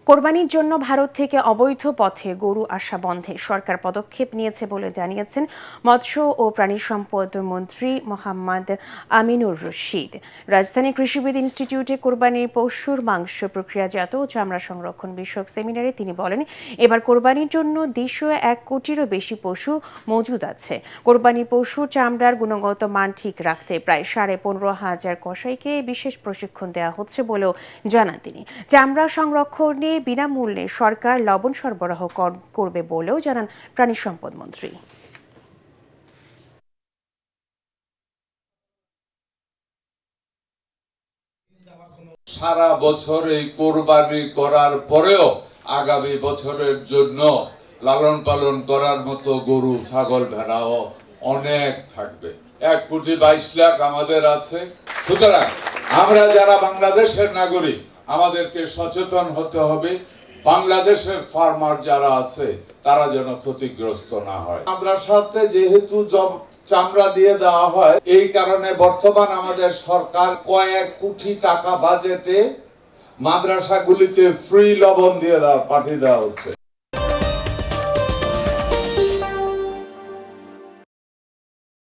কোরবানির জন্য ভারত থেকে অবৈধ পথে গরু আসা বন্ধে সরকার পদক্ষেপ নিয়েছে বলে জানিয়েছেন মৎস্য ও প্রাণী সম্পদ মন্ত্রী মোহাম্মদ আমিনুর রশিদ। রাজধানীর কৃষিবিদ ইনস্টিটিউটে কোরবানির পশুর মাংস প্রক্রিয়াজাত ও চামড়া সংরক্ষণ বিষয়ক সেমিনারে তিনি বলেন, এবার কোরবানির জন্য 1 কোটিরও বেশি পশু মজুদ আছে। কোরবানির পশুর চামড়ার গুণগত মান ঠিক রাখতে প্রায় 15,500 কসাইকে বিশেষ প্রশিক্ষণ দেওয়া হচ্ছে বলেও জানান তিনি। চামড়া সংরক্ষণে বিনামূল্যে সরকার লবণ সরবরাহ করবে বলেও জানান প্রাণী সম্পদ মন্ত্রী। সারা বছর এই কোরবানি করার পরেও আগামী বছরের জন্য লালন পালন করার মতো গরু ছাগল ভেড়াও অনেক থাকবে। 1,22,00,000 আমাদের আছে। সুতরাং আমরা যারা বাংলাদেশের নাগরিক, আমাদেরকে সচেতন হতে হবে বাংলাদেশের ফার্মার যারা আছে তারা যেন ক্ষতিগ্রস্ত না হয়। মাদ্রাসাতে যেহেতু চামড়া দিয়ে দেওয়া হয়, এই কারণে বর্তমান আমাদের সরকার কয়েক কোটি টাকা বাজেটে মাদ্রাসাগুলিতে ফ্রি লবণ দিয়ে পাঠিয়ে দেওয়া হচ্ছে।